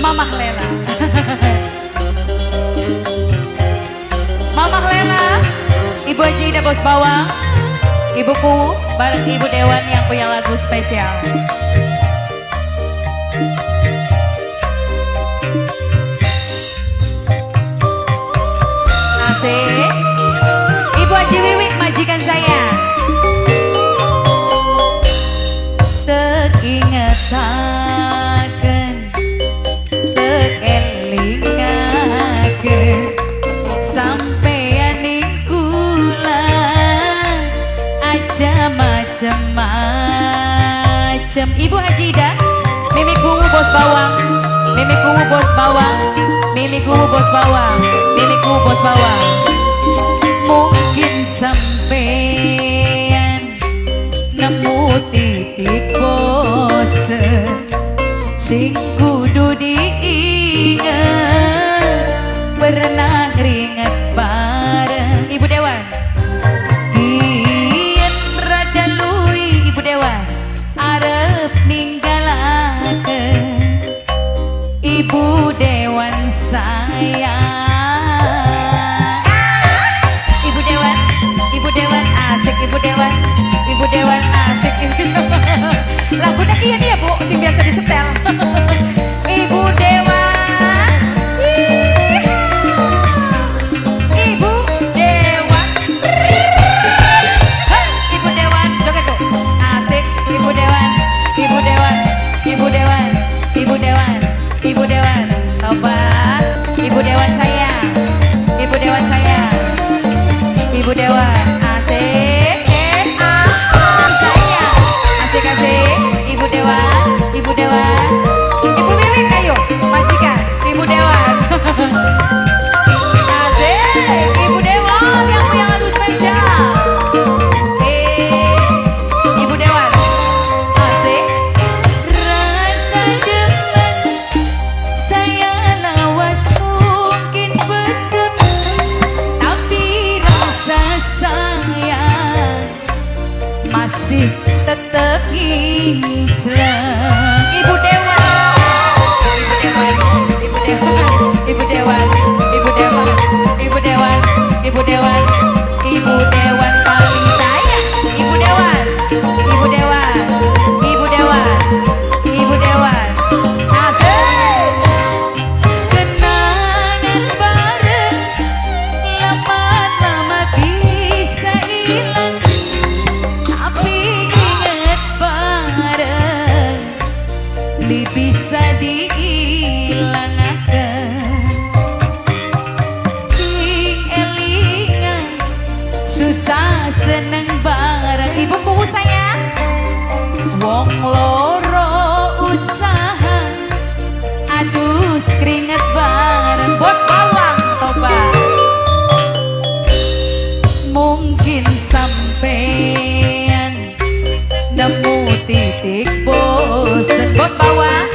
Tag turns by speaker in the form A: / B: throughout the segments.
A: Mamah Lela. Mamah Lela, Ibu Haji Ida Bos Bawang, Ibuku bareng Ibu Dewan yang punya lagu spesial. Asik. Ibu Haji Wiwik majikan saya. Tekingetaken, tekelingaken, sampeyan ning kula aja macem-macem. Ibu Haji Ida, Mimi Kuwu Bos Bawang, Mimi Kuwu Bos Bawang, Mimi Kuwu Bos Bawang, Mimi Kuwu Bos Bawang. Mungkin sampeyan nemu titik pose sing kudu diinget, pernah ringet bareng. Ibu Dewan, yen rada luwi Ibu Dewan arep ninggalaken Ibu Dewan sayang. Ibu Dewan, Ibu Dewan asik, Ibu Dewan, Ibu Dewan asik. Lagunya kieu dia Bu, sing biasa disetel. Ibu Dewan, Ibu Dewan, Ibu Dewan, joget tuh, asik. Ibu Dewan, Ibu Dewan, Ibu Dewan, Ibu Dewan, Ibu Dewan, coba. Ibu Dewan saya, Ibu Dewan saya, Ibu Dewan, asik. Asik-asik, Ibu Dewan, Ibu Dewan, Ibu Wiwik ayo, majikan, Ibu Dewan. Asik, Ibu Dewan yang punya lagu spesial. Ibu Dewan, asik. Rasa demen, saya lawas mungkin besem, tapi rasa sayang masih tetep ngincleng. Ibu Dewan, Ibu Dewan, Ibu Dewan, Ibu Dewan, Ibu Dewan, Ibu Dewan, Ibu Dewan, Ibu Dewan paling sayang. Ibu Dewan, Ibu Dewan, Ibu Dewan, Ibu Dewan, asik. Kenangan bareng lama-lama bisa hilang, tapi inget bareng li bisa diilangaken. Sing elingan susah seneng bareng. Ibu Kuwu sayang, wong loro usaha adus keringet bareng. Bos Bawang tobat, mungkin sampean nemu titik bosen. Bos Bawang,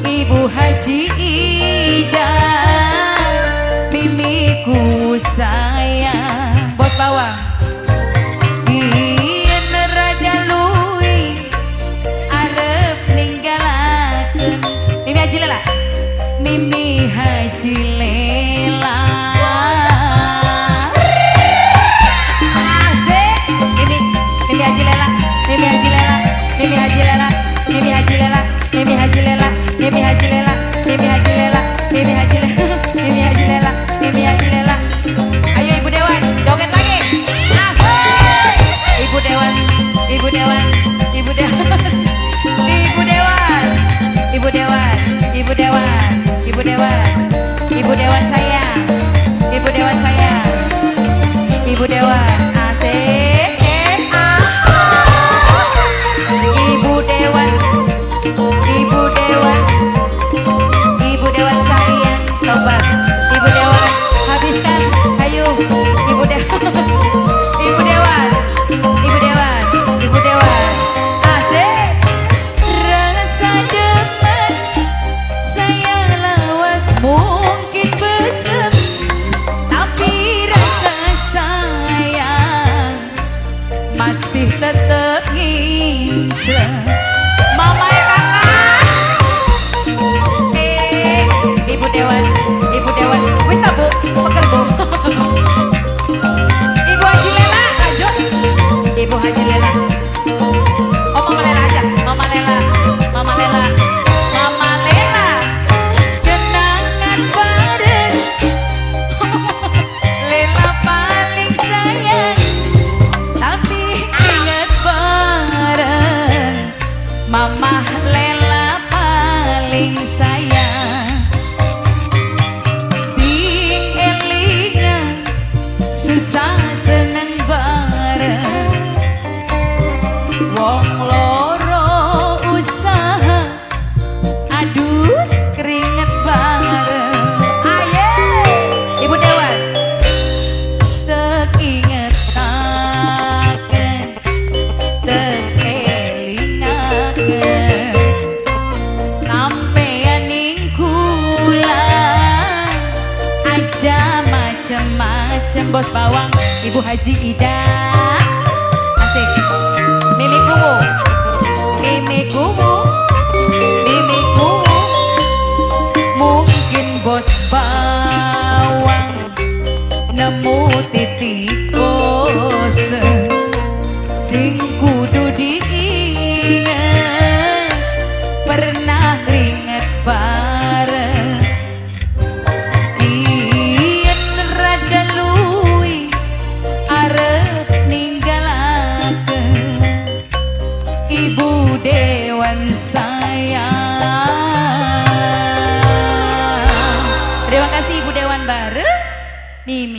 A: Ibu Haji Ida, mimiku sayang. Bos Bawang, yen rada luwi arep ninggalaken Mimi Haji Lela, Mimi Haji Lela. Mimi Haji Lela, Mimi Haji Lela, Mimi Haji Lela, Mimi Haji Lela, Mimi Haji Lela, Mimi Haji Lela, Mimi Haji Lela, Mimi Haji Lela, Mimi Haji Lela, Mimi Haji Lela. Ayo Ibu Dewan, joget lagi. Asik. Ibu Dewan, Ibu Dewan, Ibu Dewan, Ibu Dewan, Ibu Dewan, Ibu Dewan, Ibu Dewan, Ibu Dewan saya, Ibu Dewan saya, Ibu Dewan, asik. Ibu Dewan, Ibu Dewan, Ibu Dewan sayang, coba. Ibu Dewan, habiskan, ayo. Ibu Dewan, Ibu Dewan, Ibu Dewan, Ibu Dewan, asik. Rasa demen, saya lawas mungkin besem, tapi rasa sayang Ibu Dewan, Ibu Dewan. Wis ta Bu, pegel Bu. Ibu Haji Lela, ajo. Ibu Haji Lela. Oh Mama Lela aja, Mama Lela, Mama Lela, Mama Lela. Kenangan bareng. Lela paling sayang, tapi ingat bareng. Mama Lela paling sayang. Sing elingan susah seneng bareng. Wong loro usaha adus keringet bareng. Aye Ibu Dewan. Tek ingetaken, tek elingaken sampeyan ning kula aja macem-macem. Bos Bawang, Ibu Haji Ida. Asik. Mimi Kuwu, Mimi Kuwu, Mimi Kuwu. Mungkin Bos Bawang nemu titik bosen sing kudu diinget. Pernah